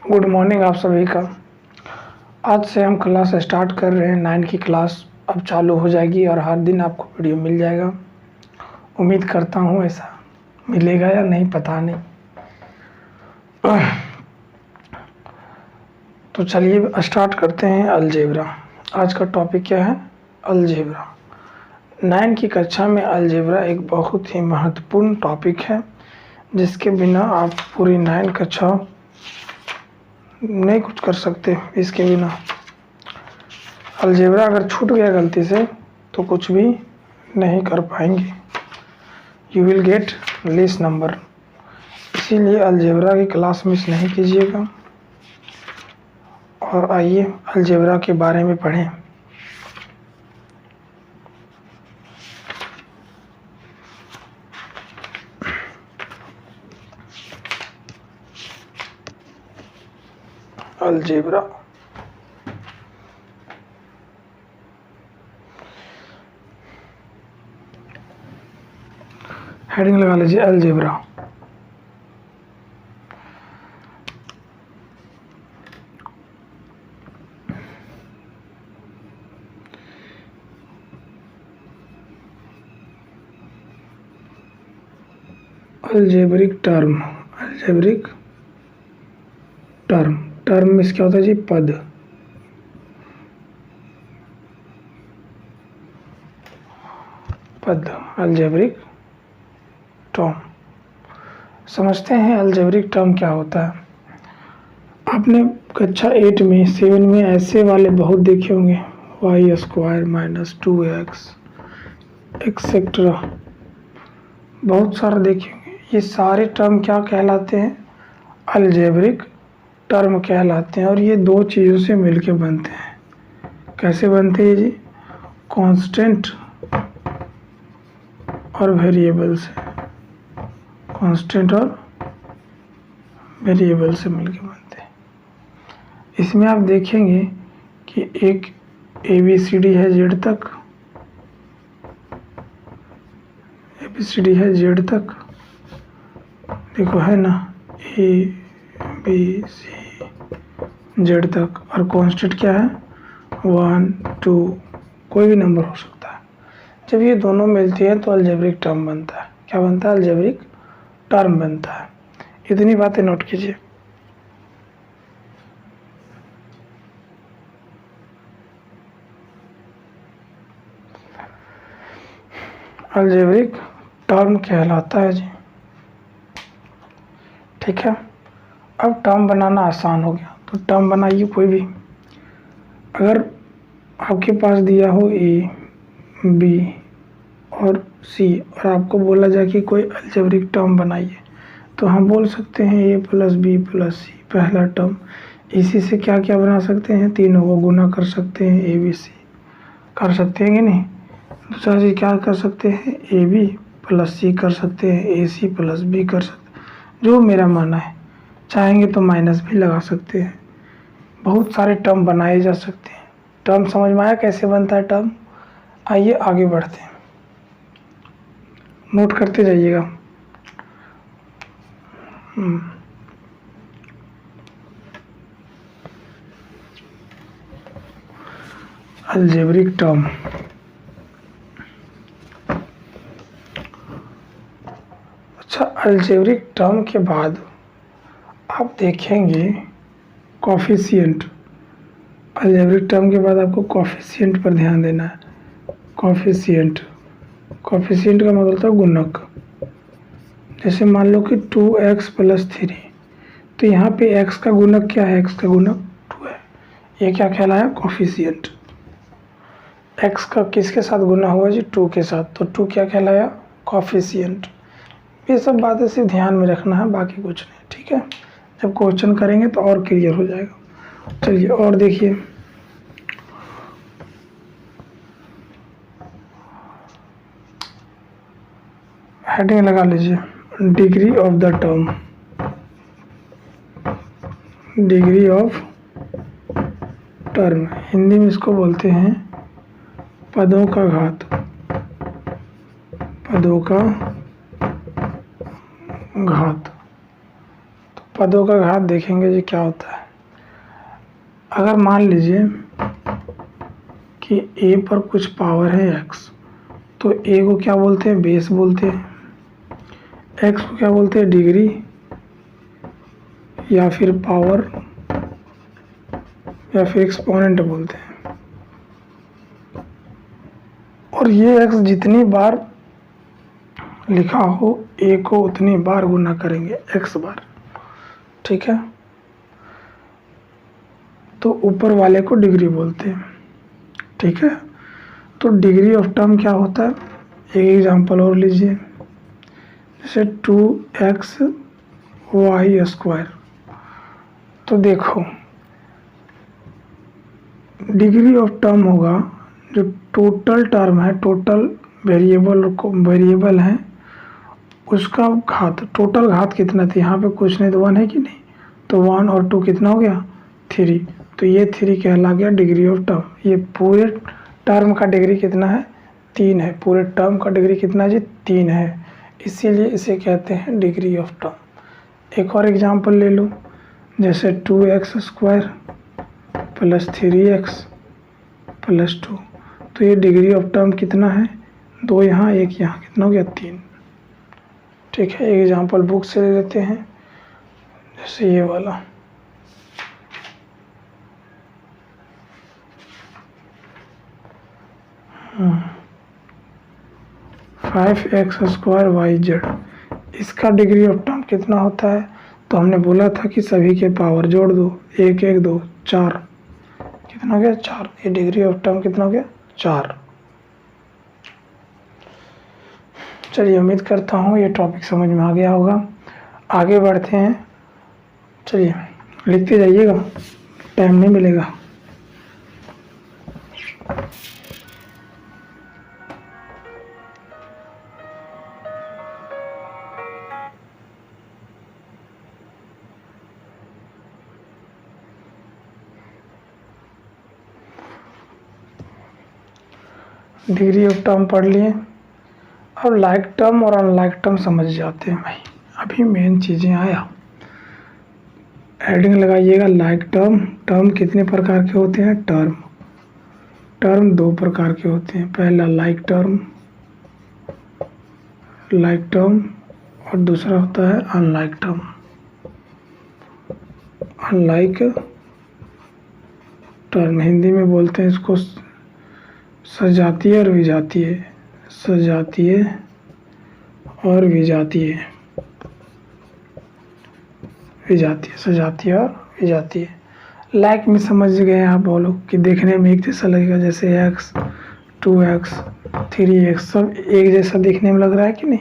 Good morning आप सभी का। आज से हम क्लास स्टार्ट कर रहे हैं। 9 की क्लास अब चालू हो जाएगी और हर दिन आपको वीडियो मिल जाएगा। उम्मीद करता हूँ ऐसा मिलेगा या नहीं पता नहीं। तो चलिए स्टार्ट करते हैं अलजेब्रा। आज का टॉपिक क्या है? अलजेब्रा। 9 की कक्षा में अलजेब्रा एक बहुत ही महत्वपूर्ण टॉपिक है जिसके बिना आप पूरी 9 कक्षा नहीं कुछ कर सकते। इसके बिना अलजेब्रा अगर छूट गया गलती से तो कुछ भी नहीं कर पाएंगे। You will get less number. इसीलिए अलजेब्रा की क्लास मिस नहीं कीजिएगा। और आइए अलजेब्रा के बारे में पढ़ें। अलजेब्रा हेडिंग लगा लीजिए algebra. Algebraic term. Algebraic term. Term में क्या होता है जी? पद। पद अलजेब्रिक टर्म। समझते हैं अलजेब्रिक टर्म क्या होता है। आपने कक्षा 8 में 7 में ऐसे वाले बहुत देखे होंगे, Y square minus 2x etcetera, बहुत सारे देखे होंगे। ये सारे टर्म क्या कहलाते हैं? अलजेब्रिक टर्म कहलाते हैं। और ये दो चीज़ों से मिलके बनते हैं। कैसे बनते हैं जी? कांस्टेंट और वेरिएबल से। कांस्टेंट और वेरिएबल से मिलके बनते हैं। इसमें आप देखेंगे कि एक ABCD है जेड तक, ABCD है जेड तक, देखो है ना, ABC जेड तक। और कांस्टेंट क्या है? 1 2, कोई भी नंबर हो सकता है। जब ये दोनों मिलती हैं तो अलजेब्रिक टर्म बनता है। क्या बनता है? अलजेब्रिक टर्म बनता है। इतनी बातें नोट कीजिए। अलजेब्रिक टर्म कहलाता है जी। ठीक है, अब टर्म बनाना आसान हो गया। तो टर्म बनाइए कोई भी। अगर आपके पास दिया हो A, B और C और आपको बोला जाए कि कोई अलजेब्रिक टर्म बनाइए, तो हम बोल सकते हैं A plus B plus C पहला टर्म। इसी से क्या क्या बना सकते हैं? तीनों को गुना कर सकते हैं, ABC कर सकते हैं कि नहीं। दूसरा चीज़ क्या कर सकते हैं? AB प्लस C कर सकते हैं, AC प्लस B कर सकते हैं। जो मेरा मानना है, चाहेंगे तो माइनस भी लगा सकते हैं। बहुत सारे टर्म बनाए जा सकते हैं। टर्म समझ में आया कैसे बनता है टर्म? आइए आगे बढ़ते हैं, नोट करते जाइएगा। Algebraic term. अच्छा, अलजेब्रिक टर्म के बाद आप देखेंगे कोफिशिएंट। अलजेब्रिक टर्म के बाद आपको कोफिशिएंट पर ध्यान देना है। कोफिशिएंट। कोफिशिएंट का मतलब होता है गुणक। जैसे मान लो कि 2x प्लस 3, तो यहाँ पे x का गुणक क्या है? x का गुणक 2 है। ये क्या कहलाया? कोफिशिएंट। x का किसके साथ गुना हुआ जी? 2 के साथ, तो 2 क्या कहलाया? कोफिशिएंट। ये सब बातें सिर्फ ध्यान में रखना है, बाकी कुछ नहीं। ठीक है, जब क्वेश्चन करेंगे तो और क्लियर हो जाएगा। चलिए और देखिए, हेडिंग लगा लीजिए degree of the term. Degree of term, Hindi में इसको बोलते हैं पदों का घात। पदों का घात। तो पदों का घात देखेंगे जी क्या होता है। अगर मान लीजिए कि a पर कुछ पावर है x, तो a को क्या बोलते हैं, बेस बोलते हैं, x को क्या बोलते हैं, डिग्री या फिर पावर या फिर एक्सपोनेंट बोलते हैं। और ये x जितनी बार लिखा हो a को उतनी बार गुना करेंगे x बार, ठीक है। तो ऊपर वाले को डिग्री बोलते हैं, ठीक है। तो डिग्री ऑफ टर्म क्या होता है, एक एग्जांपल और लीजिए, जैसे 2x y स्क्वायर। तो देखो डिग्री ऑफ टर्म होगा जो टोटल टर्म है, टोटल वेरिएबल है, उसका घात, टोटल घात कितना था, यहाँ पे कुछ नहीं तो 1 है कि नहीं, तो 1 और 2 कितना हो गया, 3। तो ये 3 कहला गया डिग्री ऑफ टर्म। ये पूरे टर्म का डिग्री कितना है, 3 है। पूरे टर्म का डिग्री कितना है जी, 3 है, इसीलिए इसे कहते हैं डिग्री ऑफ टर्म। एक और एग्जांपल ले लो, जैसे 2x square plus 3x plus 2। तो ये डिग्री ऑफ टर्म कितना है, 2 यहाँ 1 यहाँ, कितना हो गया, 3। ठीक है, एग्जांपल बुक से ले लेते हैं, जैसे ये वाला 5x स्क्वायर YZ। इसका डिग्री ऑफ टर्म कितना होता है, तो हमने बोला था कि सभी के पावर जोड़ दो, 1 1 2 4, कितना हो गया, 4। ये डिग्री ऑफ टर्म कितना हो गया, 4। चलिए, उम्मीद करता हूँ ये टॉपिक समझ में आ गया होगा। आगे बढ़ते हैं, चलिए लिखते जाइएगा, टाइम नहीं मिलेगा। डिग्री ऑफ टर्म पढ़ लिए, अब लाइक टर्म और अनलाइक टर्म समझ जाते हैं भाई। अभी मेन चीज़ें आया, हेडिंग लगाइएगा लाइक टर्म। टर्म कितने प्रकार के होते हैं, टर्म 2 प्रकार के होते हैं। पहला लाइक टर्म और दूसरा होता है unlike term. Unlike term Hindi में बोलते हैं इसको सजातीय और विजातीय, सजातीय और विजातीय, सजातीय और विजातीय। लाइक में समझ गए आप बोलो कि देखने में एक जैसा लगेगा, जैसे x 2x 3x सब एक जैसा देखने में लग रहा है कि नहीं।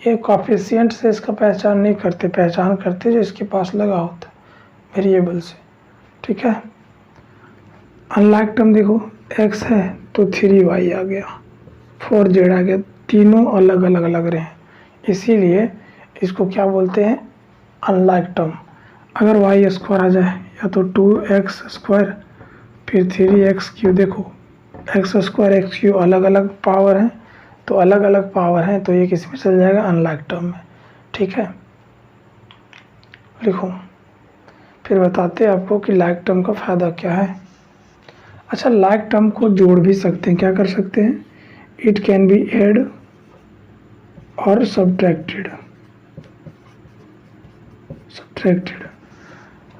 ये कोएफिशिएंट से इसका पहचान नहीं करते, पहचान करते जो इसके पास लगा होता है वेरिएबल से, ठीक है। अनलाइक टर्म देखो, x है तो 3y आ गया, 4z आ गया, तीनों अलग अलग लग रहे हैं, इसीलिए इसको क्या बोलते हैं, अनलाइक टर्म। अगर y स्क्वायर आ जाए, या तो 2x स्क्वायर फिर 3x3, देखो x स्क्वायर x क्यू अलग अलग पावर हैं, तो अलग अलग पावर हैं, तो ये किस में चल जाएगा, अनलाइक टर्म में, ठीक है। लिखो, फिर बताते हैं आपको कि लाइक टर्म का फ़ायदा क्या है। अच्छा, लाइक टर्म को जोड़ भी सकते हैं, क्या कर सकते हैं, इट कैन बी एड और सब्ट्रैक्टेड,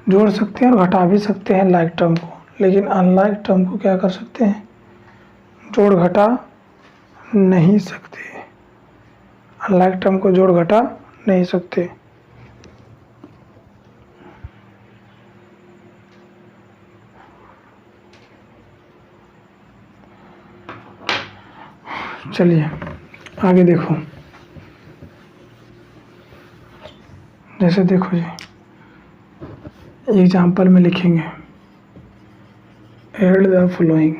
जोड़ सकते हैं और घटा भी सकते हैं लाइक टर्म को। लेकिन अनलाइक टर्म को क्या कर सकते हैं, जोड़ घटा नहीं सकते, अनलाइक टर्म को जोड़ घटा नहीं सकते। चलिए आगे देखो, जैसे देखो जी एग्जाम्पल में लिखेंगे, ऐड द फॉलोइंग,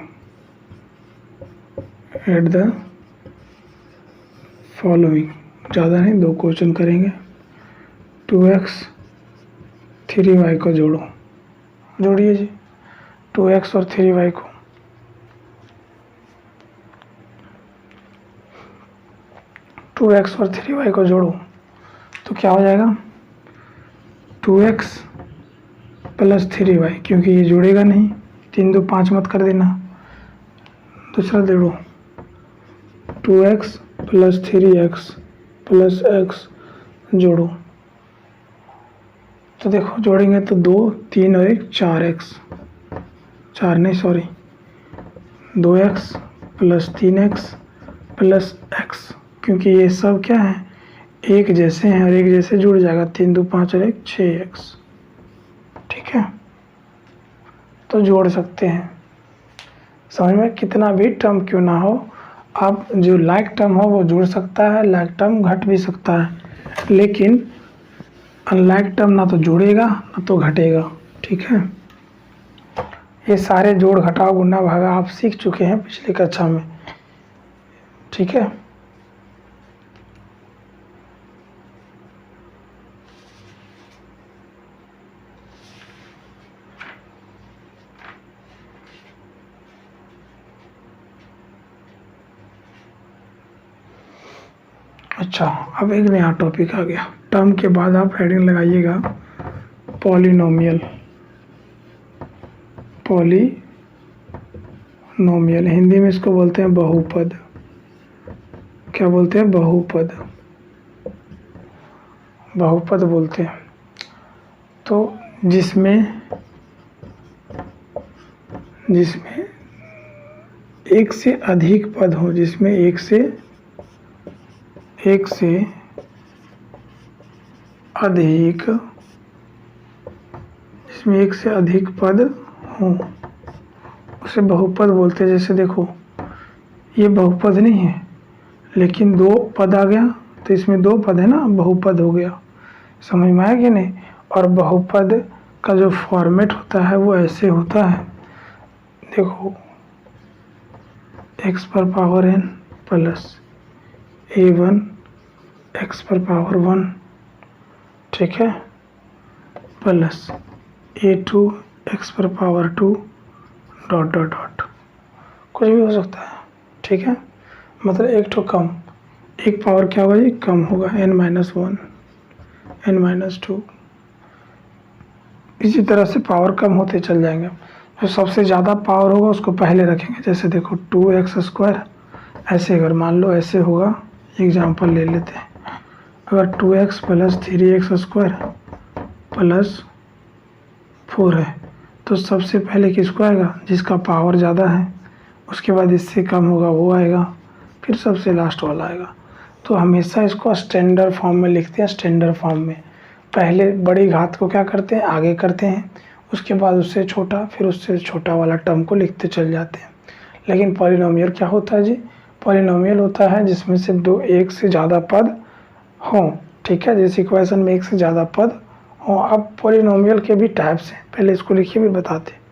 ज़्यादा नहीं, 2 क्वेश्चन करेंगे। 2x 3y को जोड़ो, जोड़िए जी 2x और 3y को। टू एक्स और 3y को जोड़ो तो क्या हो जाएगा, 2x प्लस 3y, क्योंकि ये जुड़ेगा नहीं, 3 2 5 मत कर देना। दूसरा देखो 2x plus 3x plus x जोड़ो, तो देखो जोड़ेंगे तो 2 3 और 1 4x, 4 नहीं sorry 2x plus 3x plus x, क्योंकि ये सब क्या है एक जैसे हैं और एक जैसे जुड़ जाएगा, 3 2 5 और 1 6x। ठीक है, तो जोड़ सकते हैं। समझ में, कितना भी टर्म क्यों ना हो, आप जो लाइक टर्म हो वो जुड़ सकता है, लाइक टर्म घट भी सकता है, लेकिन अनलाइक टर्म ना तो जुड़ेगा ना तो घटेगा। ठीक है, ये सारे जोड़ घटाव गुणा भागा आप सीख चुके हैं पिछली कक्षा में। ठीक है, अच्छा अब एक नया टॉपिक आ गया। टर्म के बाद आप हेडिंग लगाइएगा पॉलिनोमियल। पॉलिनोमियल हिंदी में इसको बोलते हैं बहुपद। क्या बोलते हैं? बहुपद, बहुपद बोलते हैं। तो जिसमें एक से अधिक पद हो, जिसमें एक से अधिक पद हो उसे बहुपद बोलते हैं। जैसे देखो ये बहुपद नहीं है, लेकिन 2 पद आ गया तो इसमें 2 पद है ना, बहुपद हो गया। समझ में आया कि नहीं? और बहुपद का जो फॉर्मेट होता है वो ऐसे होता है, देखो x पर power n plus a1 x पर पावर 1, ठीक है, प्लस a2 x पर पावर 2 डॉट डॉट डॉट, कुछ भी हो सकता है। ठीक है, मतलब एक तो कम, एक पावर क्या होगा जी? कम होगा, n-1 n-2, इसी तरह से पावर कम होते चल जाएंगे। जो सबसे ज़्यादा पावर होगा उसको पहले रखेंगे। जैसे देखो 2x², ऐसे अगर मान लो ऐसे होगा, एग्जाम्पल ले लेते हैं। अगर 2x प्लस 3x² प्लस 4 है तो सबसे पहले किसको आएगा? जिसका पावर ज़्यादा है, उसके बाद इससे कम होगा वो आएगा, फिर सबसे लास्ट वाला आएगा। तो हमेशा इसको स्टैंडर्ड फॉर्म में लिखते हैं। स्टैंडर्ड फॉर्म में पहले बड़ी घात को क्या करते हैं? आगे करते हैं, उसके बाद उससे छोटा, फिर उससे छोटा वाला टर्म को लिखते चल जाते हैं। लेकिन पॉलिनोमियल क्या होता है जी? पॉलिनोमियल होता है जिसमें से एक से ज़्यादा पद हों। ठीक है, जिस इक्वेशन में एक से ज़्यादा पद हों। अब पॉलिनोमियल के भी टाइप्स हैं, पहले इसको लिखिए फिर बताते हैं।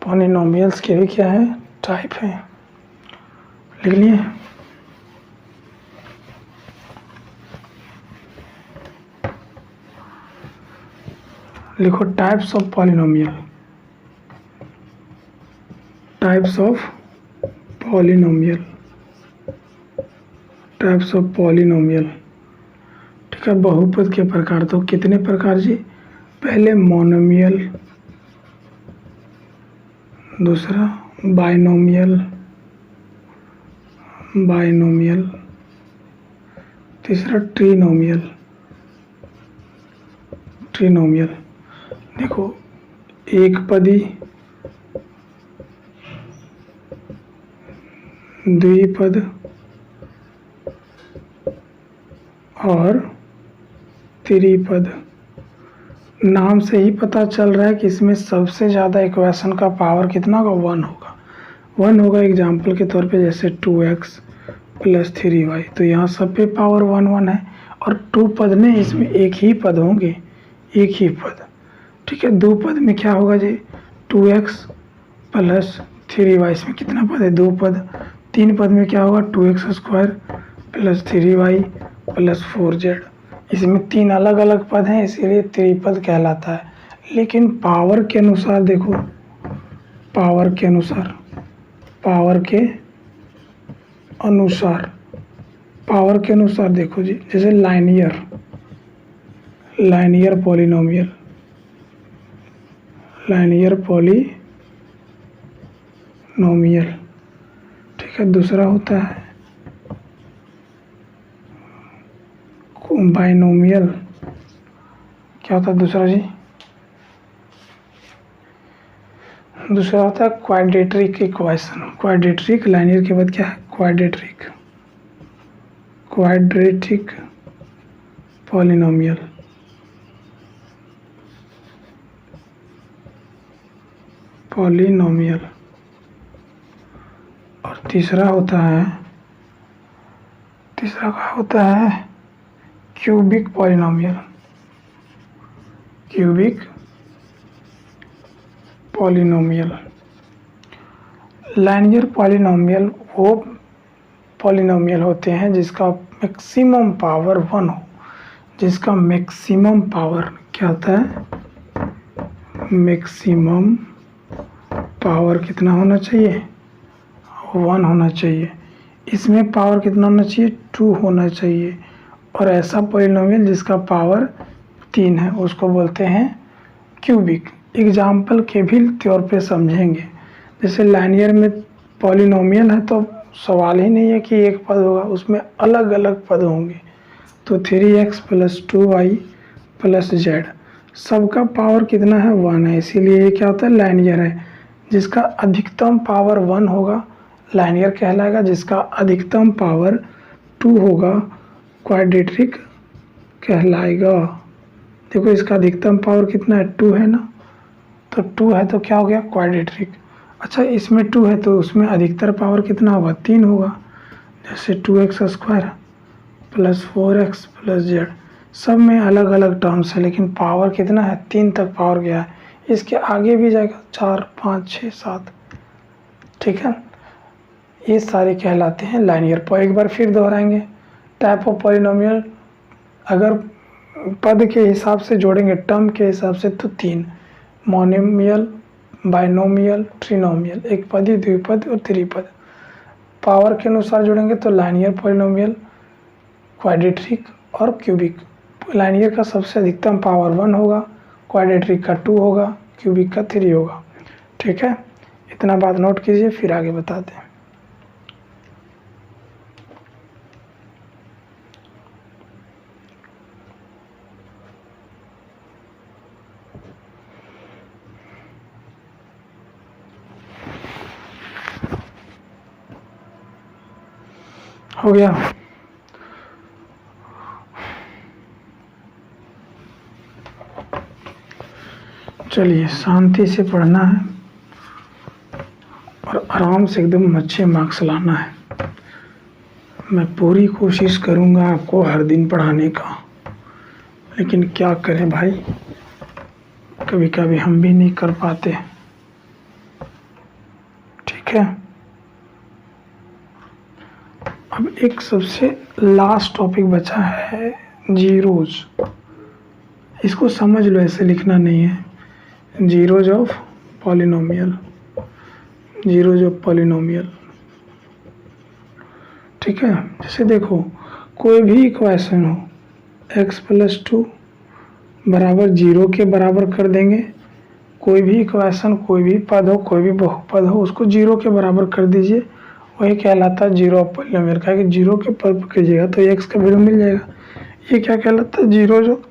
पॉलिनोमियल्स के भी क्या है? टाइप है, लिख लिए। लिखो types of polynomial. Types of polynomial, types of polynomial. ठीक है, बहुपद के प्रकार तो कितने प्रकार जी? पहले मोनोमियल, दूसरा बाइनोमियल, तीसरा ट्रिनोमियल। देखो एक पदी, द्विपद और त्रिपद। नाम से ही पता चल रहा है कि इसमें सबसे ज़्यादा इक्वेशन का पावर कितना होगा? 1 होगा। 1 होगा एग्जाम्पल के तौर पे, जैसे 2x प्लस 3y, तो यहाँ सब पे पावर 1 1 है। और 2 पद में इसमें एक ही पद होंगे, एक ही पद। ठीक है, 2 पद में क्या होगा जी? 2x प्लस 3y, इसमें कितना पद है? 2 पद। 3 पद में क्या होगा? 2x² plus 3y plus 4z, इसमें 3 अलग अलग पद हैं, इसीलिए त्रिपद कहलाता है। लेकिन पावर के अनुसार देखो, पावर के अनुसार, पावर के अनुसार, पावर के अनुसार देखो जी, जैसे linear, linear polynomial, linear polynomial, ठीक है। दूसरा होता है बाइनोमियल, क्या होता है दूसरा जी? दूसरा होता है क्वाड्रेटिक इक्वेशन। क्वाड्रेटिक, लाइनियर के बाद क्या है? Quadratic, quadratic polynomial. पॉलिनोमियल। और तीसरा होता है, तीसरा क्या होता है? Cubic polynomial, cubic polynomial. Linear polynomial वो पॉलिनोमियल होते हैं जिसका मैक्सिमम पावर 1 हो, जिसका मैक्सिमम पावर क्या होता है? मैक्सिमम पावर कितना होना चाहिए? 1 होना चाहिए। इसमें पावर कितना होना चाहिए? 2 होना चाहिए। और ऐसा पॉलिनोमियल जिसका पावर 3 है उसको बोलते हैं क्यूबिक। एग्जाम्पल के भी तौर पे समझेंगे। जैसे लाइनियर में पॉलिनोमियल है तो सवाल ही नहीं है कि एक पद होगा, उसमें अलग अलग पद होंगे। तो 3x + 2y + z, सबका पावर कितना है? 1 है, इसीलिए ये क्या होता है? लाइनियर है। जिसका अधिकतम पावर 1 होगा लाइनियर कहलाएगा, जिसका अधिकतम पावर 2 होगा क्वाड्रेटिक कहलाएगा। देखो इसका अधिकतम पावर कितना है? 2 है ना, तो 2 है तो क्या हो गया? क्वाड्रेटिक। अच्छा इसमें 2 है तो उसमें अधिकतर पावर कितना होगा? 3 होगा। जैसे 2x² + 4x + z, सब में अलग अलग टर्म्स है लेकिन पावर कितना है? 3 तक पावर गया है। इसके आगे भी जाएगा 4, 5, 6, 7, ठीक है। ये सारे कहलाते हैं लाइनियर। एक बार फिर दोहराएंगे। टाइप ऑफ पॉलिनोमियल अगर पद के हिसाब से जोड़ेंगे, टर्म के हिसाब से, तो 3: मोनोमियल, बाइनोमियल, ट्रिनोमियल, एक पदी, द्विपद और त्रिपद। पावर के अनुसार जोड़ेंगे तो लाइनियर पॉलिनोमियल, क्वाड्रेटिक और क्यूबिक। लाइनियर का सबसे अधिकतम पावर 1 होगा, क्वाड्रेटिक का 2 होगा, क्यूबिक का 3 होगा, ठीक है। इतना बात नोट कीजिए, फिर आगे बताते हैं। हो गया? चलिए शांति से पढ़ना है और आराम से एकदम अच्छे मार्क्स लाना है। मैं पूरी कोशिश करूंगा आपको हर दिन पढ़ाने का, लेकिन क्या करें भाई, कभी कभी हम भी नहीं कर पाते, ठीक है। अब एक सबसे लास्ट टॉपिक बचा है, जीरोज। इसको समझ लो, ऐसे लिखना नहीं है। Zeros of polynomial, zeros of polynomial, ठीक है। जैसे देखो कोई भी इक्वेशन हो, x + 2 = 0 के बराबर कर देंगे। कोई भी इक्वेशन, कोई भी पद हो, कोई भी बहुपद हो, उसको 0 के बराबर कर दीजिए, वही कहलाता है जीरो ऑफ पॉलिनोमियल। का कि 0 के पद कीजिएगा तो x का वैल्यू मिल जाएगा। ये क्या कहलाता है? Zeros of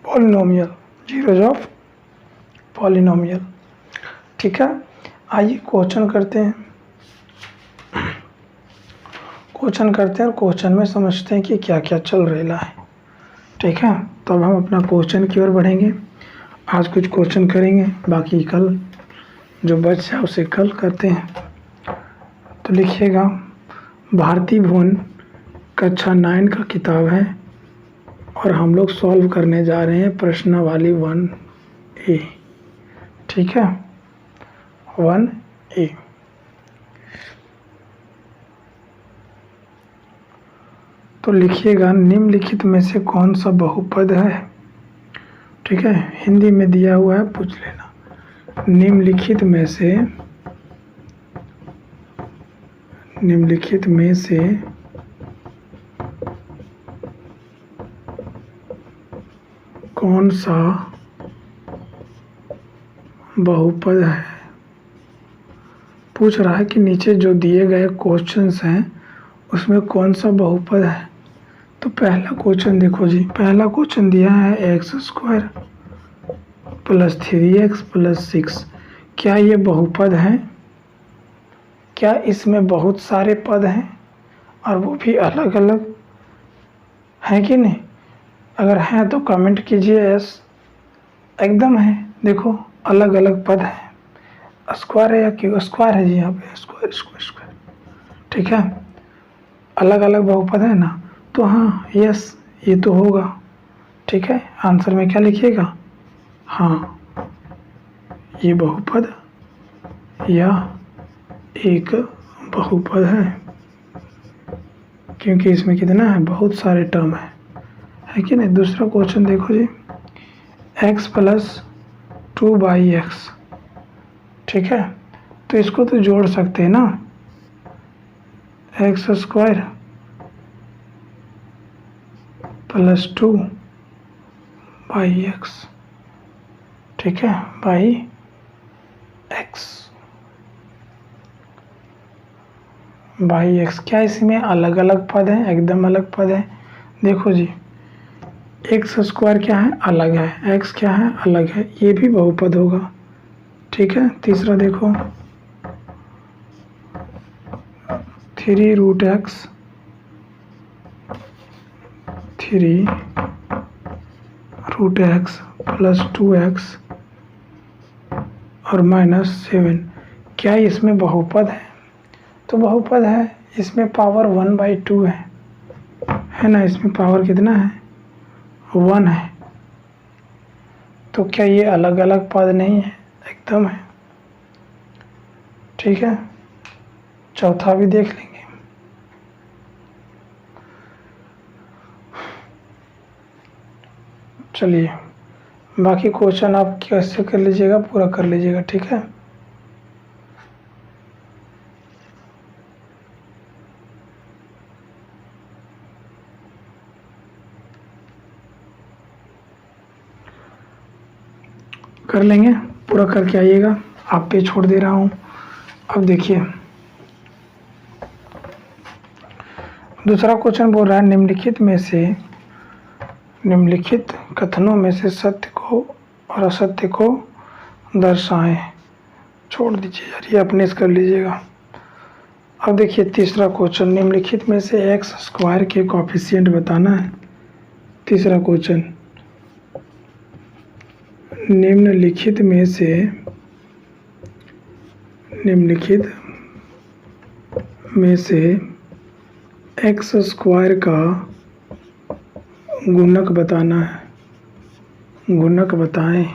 polynomial, zeros of polynomial, ठीक है। आइए क्वेश्चन करते हैं, क्वेश्चन करते हैं और क्वेश्चन में समझते हैं कि क्या क्या चल रहा है, ठीक है। तो अब हम अपना क्वेश्चन की ओर बढ़ेंगे। आज कुछ क्वेश्चन करेंगे, बाकी कल जो बच जाए उसे कल करते हैं। तो लिखिएगा, भारती भुवन कक्षा 9 का किताब है और हम लोग सॉल्व करने जा रहे हैं प्रश्नावली 1A, ठीक है, 1A। तो लिखिएगा निम्नलिखित में से कौन सा बहुपद है। ठीक है, हिंदी में दिया हुआ है, पूछ लेना। निम्नलिखित में से कौन सा बहुपद है। पूछ रहा है कि नीचे जो दिए गए क्वेश्चंस हैं उसमें कौन सा बहुपद है। तो पहला क्वेश्चन देखो जी, पहला क्वेश्चन दिया है x² + 3x + 6। क्या ये बहुपद है? क्या इसमें बहुत सारे पद हैं और वो भी अलग अलग हैं कि नहीं? अगर हैं तो कमेंट कीजिए यस। एकदम है, देखो अलग अलग पद हैं। स्क्वायर है या क्यों? स्क्वायर है जी, यहाँ पे स्क्वायर स्क्वायर स्क्वायर। ठीक है, अलग अलग बहुपद है ना, तो हाँ यस ये तो होगा। ठीक है, आंसर में क्या लिखिएगा? हाँ ये बहुपद या एक बहुपद है, क्योंकि इसमें कितना है, बहुत सारे टर्म है कि नहीं। दूसरा क्वेश्चन देखो जी, x + 2/x। ठीक है, तो इसको तो जोड़ सकते हैं ना, x² + 2/x। ठीक है, बाई x। क्या इसमें अलग अलग पद हैं? एकदम अलग पद है। देखो जी, x² क्या है? अलग है। x क्या है? अलग है। ये भी बहुपद होगा। ठीक है, तीसरा देखो 3√x + 2x और -7। क्या इसमें बहुपद है? तो बहुपद है, इसमें पावर 1/2 है ना। इसमें पावर कितना है? 1 है। तो क्या ये अलग अलग पद नहीं है? एकदम है। ठीक है, चौथा भी देख लेंगे। चलिए, बाकी क्वेश्चन आप कैसे कर लीजिएगा, पूरा कर लीजिएगा। ठीक है, कर लेंगे, पूरा करके आइएगा। आप पे छोड़ दे रहा हूँ। अब देखिए, दूसरा क्वेश्चन बोल रहा है निम्नलिखित कथनों में से सत्य को और असत्य को दर्शाएं। छोड़ दीजिए यार, ये अपने से कर लीजिएगा। अब देखिए तीसरा क्वेश्चन, निम्नलिखित में से x² के कोएफिशिएंट बताना है। तीसरा क्वेश्चन, निम्नलिखित में से x² का गुणक बताना है। गुणक बताएं।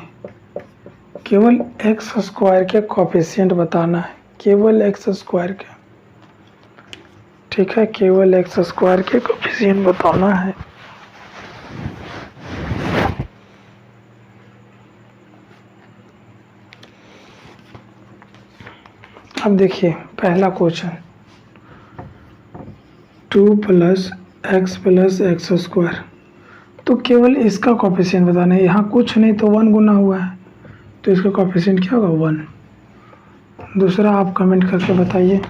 केवल x² के कोएफिशिएंट बताना है, केवल x² के। ठीक है, केवल x² के कोएफिशिएंट बताना है। अब देखिए पहला क्वेश्चन, 2 + x + x²। तो केवल इसका कोएफिशिएंट बताना है। यहाँ कुछ नहीं तो 1 गुना हुआ है, तो इसका कोएफिशिएंट क्या होगा? 1। दूसरा आप कमेंट करके बताइए।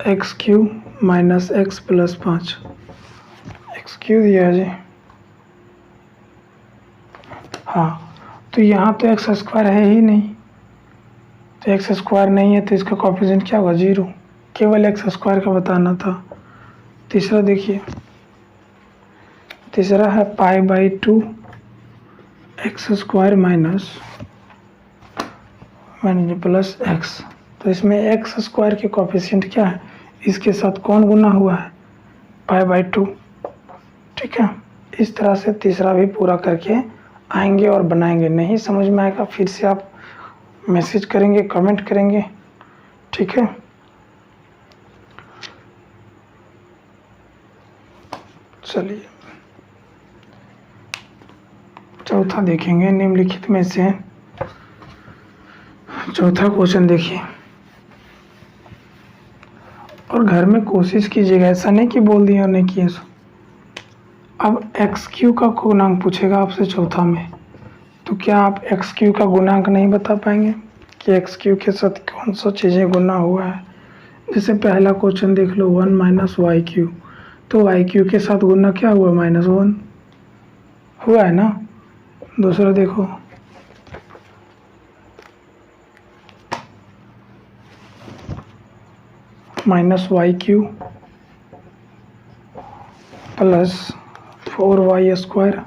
x³ - x + 5। x³ दिया है जी। हाँ, तो यहाँ तो x² है ही नहीं, तो x² नहीं है तो इसका कोएफिशिएंट क्या होगा? 0। केवल x² का बताना था। तीसरा देखिए, तीसरा है π/2 x² - +x। तो इसमें x² के कोएफिशिएंट क्या है? इसके साथ कौन गुना हुआ है? π/2। ठीक है, इस तरह से तीसरा भी पूरा करके आएंगे और बनाएंगे। नहीं समझ में आएगा फिर से आप मैसेज करेंगे, कमेंट करेंगे। ठीक है, चलिए चौथा देखेंगे निम्नलिखित में से। चौथा क्वेश्चन देखिए, और घर में कोशिश कीजिएगा, ऐसा नहीं कि बोल दिया और नहीं किए। अब एक्स क्यू का गुणांक पूछेगा आपसे चौथा में, तो क्या आप एक्स क्यू का गुणांक नहीं बता पाएंगे कि एक्स क्यू के साथ कौन सा चीज़ें गुना हुआ है? जैसे पहला क्वेश्चन देख लो 1 माइनस वाई क्यू, तो वाई क्यू के साथ गुना क्या हुआ? -1 हुआ है ना। दूसरा देखो minus y cube plus 4y square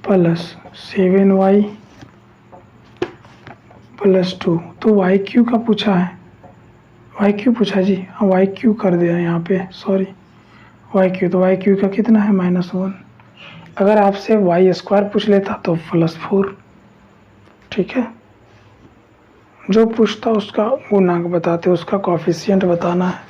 plus 7y plus 2। तो वाई क्यू का पूछा है, वाई क्यू पूछा जी, हाँ वाई क्यू कर दिया यहाँ पे, सॉरी वाई क्यू। तो वाई क्यू का कितना है? -1। अगर आपसे वाई स्क्वायर पूछ लेता तो +4। ठीक है, जो पूछता उसका गुणांक बताते, उसका कोफिशिएंट बताना है।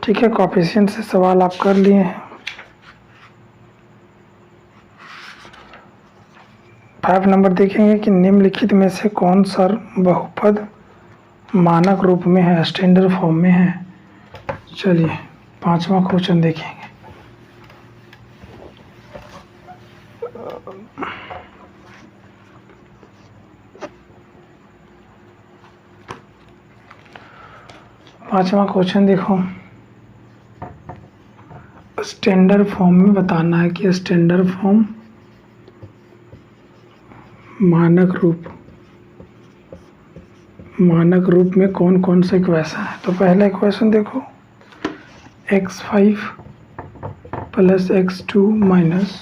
ठीक है, कोफिशिएंट से सवाल आप कर लिए हैं। 5 नंबर देखेंगे कि निम्नलिखित में से कौन सा बहुपद मानक रूप में है, स्टैंडर्ड फॉर्म में है। चलिए 5वां क्वेश्चन देखेंगे। पांचवा क्वेश्चन देखो, स्टैंडर्ड फॉर्म में बताना है कि स्टैंडर्ड फॉर्म मानक रूप में कौन कौन से इक्वेशन है। तो पहला इक्वेशन देखो x5 plus x2 minus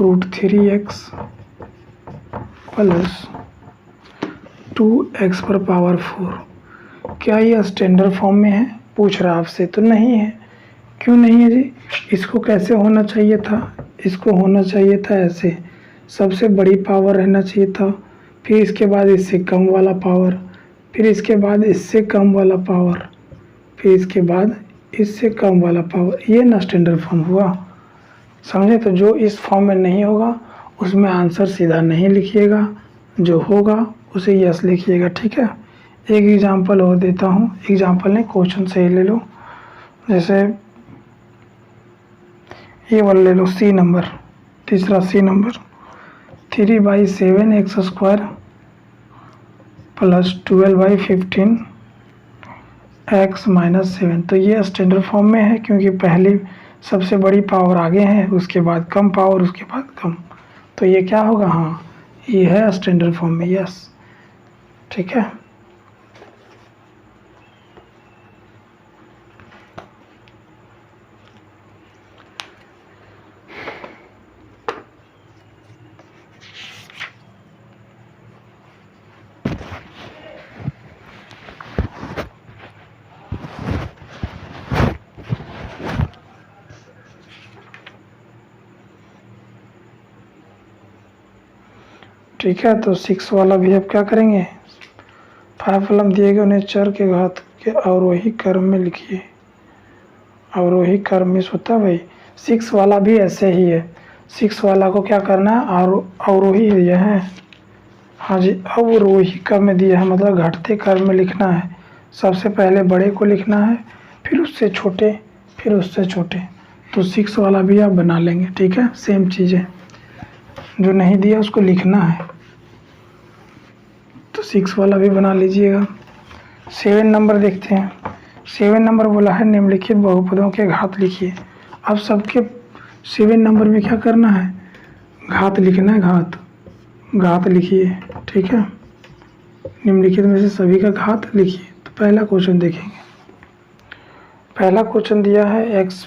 √3x plus 2x पर पावर 4। क्या ये स्टैंडर्ड फॉर्म में है? पूछ रहा आपसे। तो नहीं है। क्यों नहीं है जी? इसको कैसे होना चाहिए था? इसको होना चाहिए था ऐसे, सबसे बड़ी पावर रहना चाहिए था, फिर इसके बाद इससे कम वाला पावर, फिर इसके बाद इससे कम वाला पावर, फिर इसके बाद इससे कम वाला पावर। ये ना स्टैंडर्ड फॉर्म हुआ, समझे? तो जो इस फॉर्म में नहीं होगा उसमें आंसर सीधा नहीं लिखिएगा, जो होगा उसे यस लिखिएगा। ठीक है, एक एग्जांपल और देता हूँ, एग्जांपल नहीं क्वेश्चन से ही ले लो। जैसे ये वाला ले लो, सी नंबर, तीसरा सी नंबर 3/7x² प्लस 12/15 x - 7। तो ये स्टैंडर्ड फॉर्म में है क्योंकि पहली सबसे बड़ी पावर आगे है, उसके बाद कम पावर, उसके बाद कम। तो ये क्या होगा? हाँ, ये है स्टैंडर्ड फॉर्म में, यस। ठीक है, ठीक है। तो 6 वाला भी अब क्या करेंगे? 5 फलन दिए गए उन्हें चर के घात के अवरोही क्रम में लिखिए। अवरोही क्रम में होता है भाई। 6 वाला भी ऐसे ही है। 6 वाला को क्या करना है? अवरोही दिया है, हाँ जी, अवरोही क्रम में दिया है, मतलब घटते क्रम में लिखना है। सबसे पहले बड़े को लिखना है, फिर उससे छोटे, फिर उससे छोटे। तो 6 वाला भी आप बना लेंगे। ठीक है, सेम चीज़ है, जो नहीं दिया उसको लिखना है। तो 6 वाला भी बना लीजिएगा। 7 नंबर देखते हैं। 7 नंबर बोला है निम्नलिखित बहुपदों के घात लिखिए। अब सबके 7 नंबर में क्या करना है? घात लिखना है, घात लिखिए। ठीक है, निम्नलिखित में से सभी का घात लिखिए। तो पहला क्वेश्चन देखेंगे। पहला क्वेश्चन दिया है x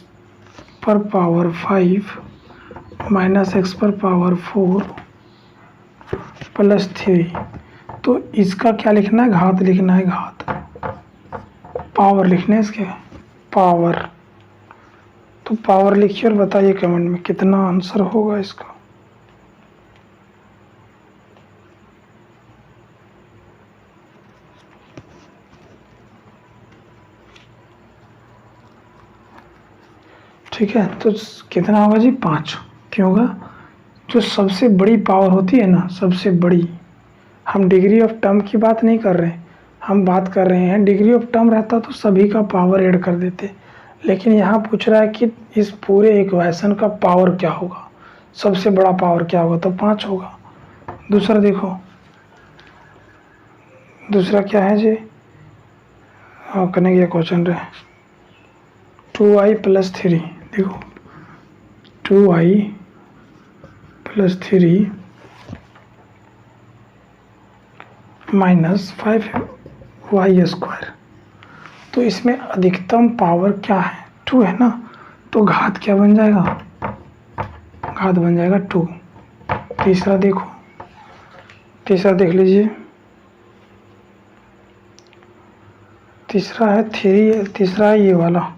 पर पावर 5 माइनस x पर पावर 4 प्लस 3। तो इसका क्या लिखना है? घात लिखना है, घात। पावर लिखने इसके, पावर। तो पावर लिखिए और बताइए कमेंट में कितना आंसर होगा इसका। ठीक है, तो कितना होगा जी 5। क्यों होगा? जो सबसे बड़ी पावर होती है ना, सबसे बड़ी, हम डिग्री ऑफ टर्म की बात नहीं कर रहे हैं, हम बात कर रहे हैं डिग्री ऑफ टर्म रहता तो सभी का पावर ऐड कर देते, लेकिन यहाँ पूछ रहा है कि इस पूरे इक्वेशन का पावर क्या होगा, सबसे बड़ा पावर क्या होगा, तो 5 होगा। दूसरा देखो, दूसरा क्या है जी, करने का क्वेश्चन रहे 2i + 3, देखो 2i + 3 - 5y²। तो इसमें अधिकतम पावर क्या है, 2 है ना, तो घात क्या बन जाएगा, घात बन जाएगा 2। तीसरा देखो, तीसरा देख लीजिए, तीसरा है 3, तीसरा है ये वाला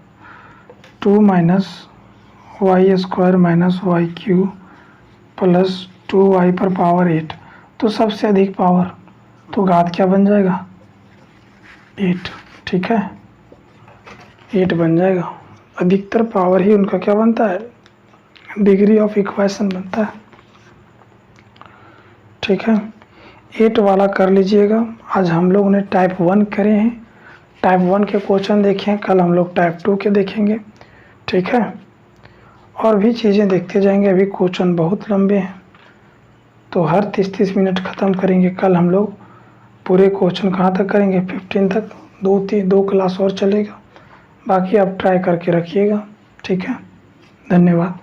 2 - y² - y³ + 2y पर पावर 8। तो सबसे अधिक पावर, तो घात क्या बन जाएगा 8, ठीक है, 8 बन जाएगा। अधिकतर पावर ही उनका क्या बनता है, डिग्री ऑफ इक्वेशन बनता है, ठीक है। 8 वाला कर लीजिएगा। आज हम लोग ने टाइप 1 करे हैं, टाइप 1 के क्वेश्चन देखे हैं, कल हम लोग टाइप 2 के देखेंगे, ठीक है। और भी चीज़ें देखते जाएंगे, अभी क्वेश्चन बहुत लंबे हैं, तो हर 30-30 मिनट ख़त्म करेंगे। कल हम लोग पूरे क्वेश्चन कहाँ तक करेंगे, 15 तक, 2 क्लास और चलेगा। बाकी आप ट्राई करके रखिएगा, ठीक है। धन्यवाद।